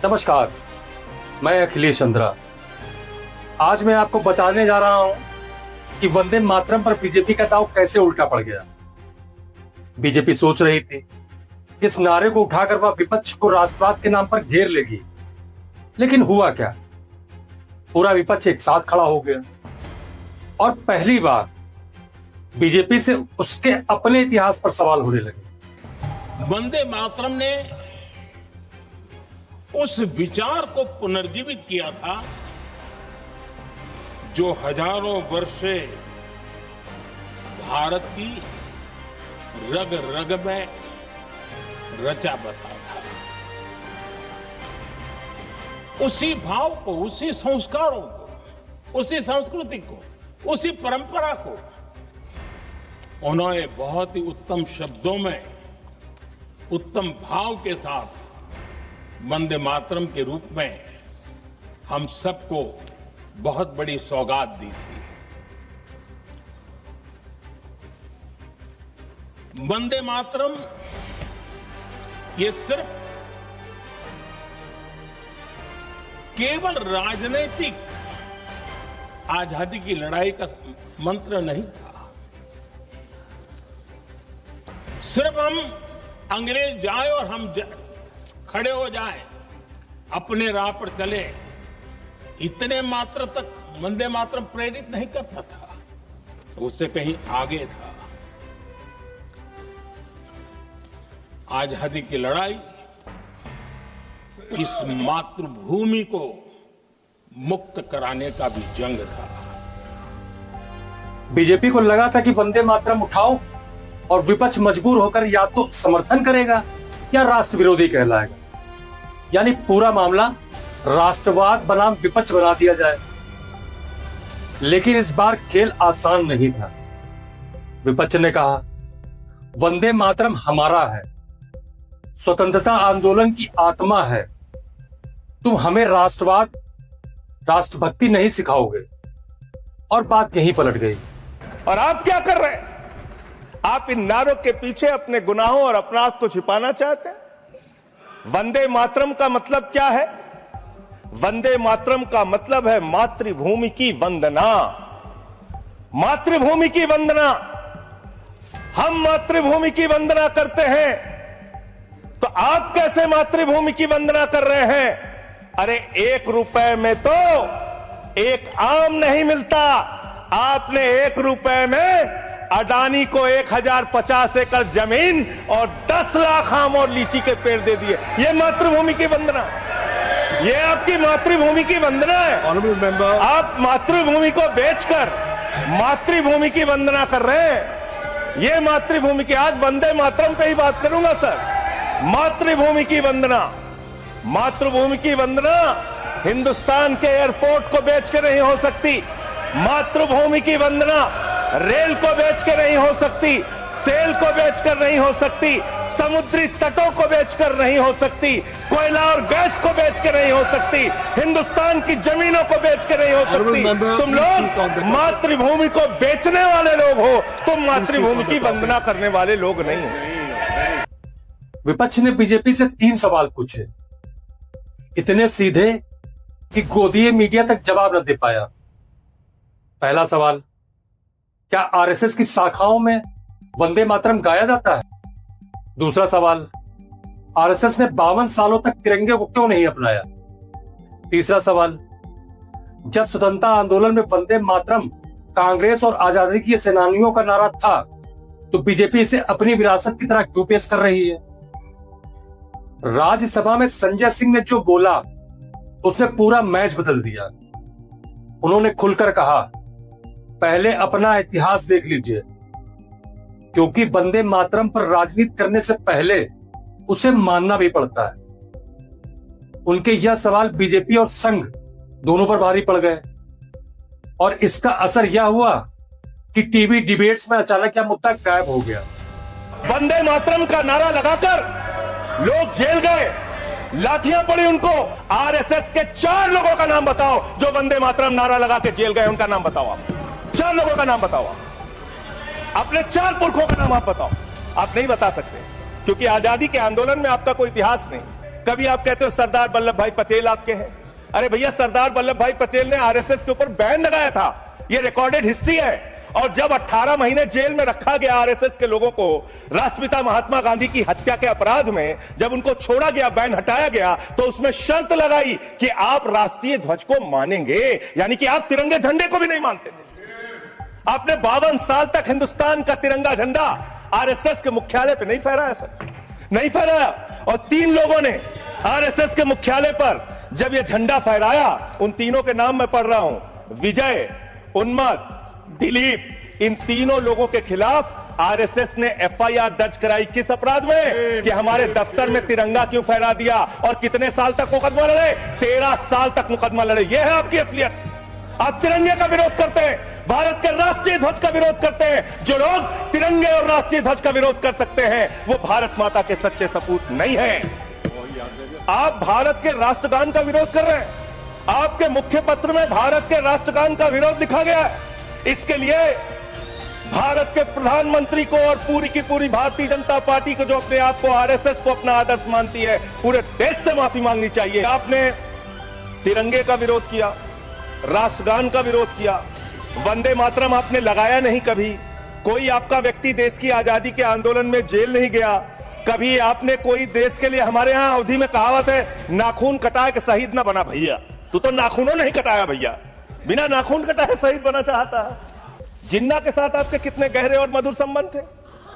नमस्कार, मैं अखिलेश चंद्रा। आज मैं आपको बताने जा रहा हूं कि वंदे मातरम पर बीजेपी का दांव कैसे उल्टा पड़ गया। बीजेपी सोच रही थी कि इस नारे को उठाकर वह विपक्ष को राष्ट्रवाद के नाम पर घेर लेगी, लेकिन हुआ क्या? पूरा विपक्ष एक साथ खड़ा हो गया और पहली बार बीजेपी से उसके अपने इतिहास पर सवाल होने लगे। वंदे मातरम ने उस विचार को पुनर्जीवित किया था जो हजारों वर्ष से भारत की रग रग में रचा बसा था। उसी भाव को, उसी संस्कारों को, उसी संस्कृति को, उसी परंपरा को उन्होंने बहुत ही उत्तम शब्दों में, उत्तम भाव के साथ वंदे मातरम के रूप में हम सबको बहुत बड़ी सौगात दी थी। वंदे मातरम ये सिर्फ केवल राजनीतिक आजादी की लड़ाई का मंत्र नहीं था। सिर्फ हम अंग्रेज जाए और हम खड़े हो जाए, अपने राह पर चले, इतने मात्र तक वंदे मातरम प्रेरित नहीं करता था, तो उससे कहीं आगे था। आजादी की लड़ाई इस मातृभूमि को मुक्त कराने का भी जंग था। बीजेपी को लगा था कि वंदे मातरम उठाओ और विपक्ष मजबूर होकर या तो समर्थन करेगा या राष्ट्र विरोधी कहलाएगा, यानी पूरा मामला राष्ट्रवाद बनाम विपक्ष बना दिया जाए। लेकिन इस बार खेल आसान नहीं था। विपक्ष ने कहा, वंदे मातरम हमारा है, स्वतंत्रता आंदोलन की आत्मा है, तुम हमें राष्ट्रवाद, राष्ट्रभक्ति नहीं सिखाओगे। और बात यहीं पलट गई। और आप क्या कर रहे हैं? आप इन नारों के पीछे अपने गुनाहों और अपराध को छिपाना चाहते हैं। वंदे मातरम का मतलब क्या है? वंदे मातरम का मतलब है मातृभूमि की वंदना। मातृभूमि की वंदना। हम मातृभूमि की वंदना करते हैं, तो आप कैसे मातृभूमि की वंदना कर रहे हैं? अरे 1 रुपए में तो एक आम नहीं मिलता। आपने 1 रुपए में अडानी को 1050 एकड़ जमीन और 10 लाख आम और लीची के पेड़ दे दिए। ये मातृभूमि की वंदना, ये आपकी मातृभूमि की वंदना है। ऑनरेबल मेंबर, आप मातृभूमि को बेचकर मातृभूमि की वंदना कर रहे हैं। ये मातृभूमि की, आज वंदे मातरम पे ही बात करूंगा सर। मातृभूमि की वंदना, मातृभूमि की वंदना हिंदुस्तान के एयरपोर्ट को बेच के नहीं हो सकती। मातृभूमि की वंदना रेल को बेच के नहीं हो सकती, सेल को बेचकर नहीं हो सकती, समुद्री तटों को बेचकर नहीं हो सकती, कोयला और गैस को बेच के नहीं हो सकती, हिंदुस्तान की जमीनों को बेच के नहीं हो सकती। तुम लोग मातृभूमि को बेचने वाले लोग हो, तुम मातृभूमि की वंदना करने वाले लोग नहीं हो। विपक्ष ने बीजेपी से 3 सवाल पूछे, इतने सीधे कि गोदीय मीडिया तक जवाब न दे पाया। पहला सवाल, क्या आरएसएस की शाखाओं में वंदे मातरम गाया जाता है? दूसरा सवाल, आरएसएस ने 52 सालों तक तिरंगे को क्यों नहीं अपनाया? तीसरा सवाल, जब स्वतंत्रता आंदोलन में वंदे मातरम कांग्रेस और आजादी के सेनानियों का नारा था, तो बीजेपी इसे अपनी विरासत की तरह क्यों पेश कर रही है? राज्यसभा में संजय सिंह ने जो बोला, उसने पूरा मैच बदल दिया। उन्होंने खुलकर कहा, पहले अपना इतिहास देख लीजिए, क्योंकि वंदे मातरम पर राजनीति करने से पहले उसे मानना भी पड़ता है। उनके यह सवाल बीजेपी और संघ दोनों पर भारी पड़ गए और इसका असर यह हुआ कि टीवी डिबेट्स में अचानक यह मुद्दा गायब हो गया। वंदे मातरम का नारा लगाकर लोग जेल गए, लाठियां पड़ी उनको। आरएसएस के 4 लोगों का नाम बताओ जो वंदे मातरम नारा लगा के जेल गए, उनका नाम बताओ। आप 4 लोगों का नाम बताओ। अपने 4 पुरखों का नाम आप बताओ। आप नहीं बता सकते क्योंकि आजादी के आंदोलन में आपका कोई इतिहास नहीं। कभी आप कहते हो सरदार वल्लभ भाई पटेल आपके हैं। अरे भैया, सरदार वल्लभ भाई पटेल ने आरएसएस के ऊपर बैन लगाया था, ये रिकॉर्डेड हिस्ट्री है। और जब 18 महीने जेल में रखा गया आरएसएस के लोगों को राष्ट्रपिता महात्मा गांधी की हत्या के अपराध में, जब उनको छोड़ा गया, बैन हटाया गया, तो उसमें शर्त लगाई कि आप राष्ट्रीय ध्वज को मानेंगे, यानी कि आप तिरंगे झंडे को भी नहीं मानते। आपने 52 साल तक हिंदुस्तान का तिरंगा झंडा आरएसएस के मुख्यालय पे नहीं फहराया सर, नहीं फहराया। और 3 लोगों ने आरएसएस के मुख्यालय पर जब यह झंडा फहराया, उन तीनों के नाम मैं पढ़ रहा हूं, विजय, उन्मद, दिलीप, इन तीनों लोगों के खिलाफ आरएसएस ने एफआईआर दर्ज कराई। किस अपराध में? कि हमारे दफ्तर में तिरंगा क्यों फहरा दिया। और कितने साल तक मुकदमा लड़े? 13 साल तक मुकदमा लड़े। यह है आपकी असलियत। आप तिरंगे का विरोध करते हैं, भारत के राष्ट्रीय ध्वज का विरोध करते हैं। जो लोग तिरंगे और राष्ट्रीय ध्वज का विरोध कर सकते हैं, वो भारत माता के सच्चे सपूत नहीं है। आप भारत के राष्ट्रगान का विरोध कर रहे हैं। आपके मुख्य पत्र में भारत के राष्ट्रगान का विरोध लिखा गया है। इसके लिए भारत के प्रधानमंत्री को और पूरी की पूरी भारतीय जनता पार्टी को, जो अपने आप को आरएसएस को अपना आदर्श मानती है, पूरे देश से माफी मांगनी चाहिए। आपने तिरंगे का विरोध किया, राष्ट्रगान का विरोद किया, वंदे मातरम आपने लगाया नहीं कभी। कोई आपका व्यक्ति देश की आजादी के आंदोलन में जेल नहीं गया। कभी आपने कोई देश के लिए, हमारे यहां अवधि में कहावत है, नाखून कटाए के शहीद ना बना भैया। तू तो नाखूनों नहीं कटाया भैया, बिना नाखून कटाए शहीद बना चाहता है। जिन्ना के साथ आपके कितने गहरे और मधुर संबंध थे,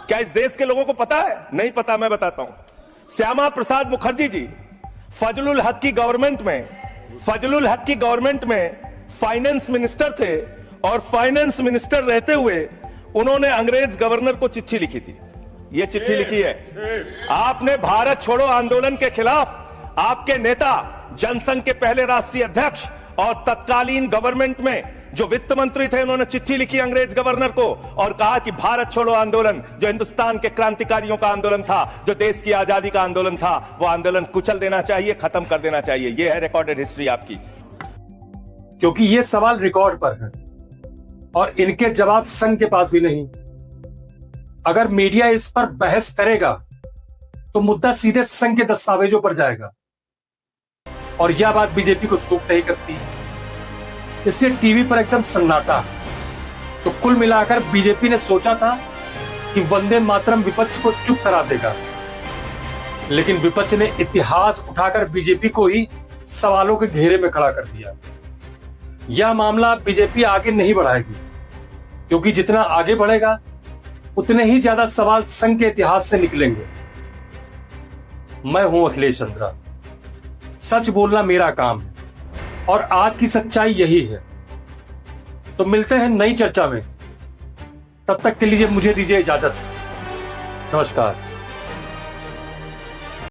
क्या इस देश के लोगों को पता है? नहीं पता, मैं बताता हूं। श्यामा प्रसाद मुखर्जी जी फजलुल हक की गवर्नमेंट में फाइनेंस मिनिस्टर थे, और फाइनेंस मिनिस्टर रहते हुए उन्होंने अंग्रेज गवर्नर को चिट्ठी लिखी थी। ये चिट्ठी लिखी है। आपने भारत छोड़ो आंदोलन के खिलाफ आपके नेता, जनसंघ के पहले राष्ट्रीय अध्यक्ष और तत्कालीन गवर्नमेंट में जो वित्त मंत्री थे, उन्होंने चिट्ठी लिखी अंग्रेज गवर्नर को और कहा कि भारत छोड़ो आंदोलन, जो हिंदुस्तान के क्रांतिकारियों का आंदोलन था, जो देश की आजादी का आंदोलन था, वो आंदोलन कुचल देना चाहिए, खत्म कर देना चाहिए। ये है रिकॉर्डेड हिस्ट्री आपकी। क्योंकि ये सवाल रिकॉर्ड पर है और इनके जवाब संघ के पास भी नहीं। अगर मीडिया इस पर बहस करेगा तो मुद्दा सीधे संघ के दस्तावेजों पर जाएगा, और यह बात बीजेपी को सूट नहीं करती। इसलिए टीवी पर एकदम सन्नाटा। तो कुल मिलाकर बीजेपी ने सोचा था कि वंदे मातरम विपक्ष को चुप करा देगा, लेकिन विपक्ष ने इतिहास उठाकर बीजेपी को ही सवालों के घेरे में खड़ा कर दिया। यह मामला बीजेपी आगे नहीं बढ़ाएगी, क्योंकि जितना आगे बढ़ेगा उतने ही ज्यादा सवाल संघ के इतिहास से निकलेंगे। मैं हूं अखिलेश चंद्रा, सच बोलना मेरा काम है और आज की सच्चाई यही है। तो मिलते हैं नई चर्चा में, तब तक के लिए मुझे दीजिए इजाजत। नमस्कार।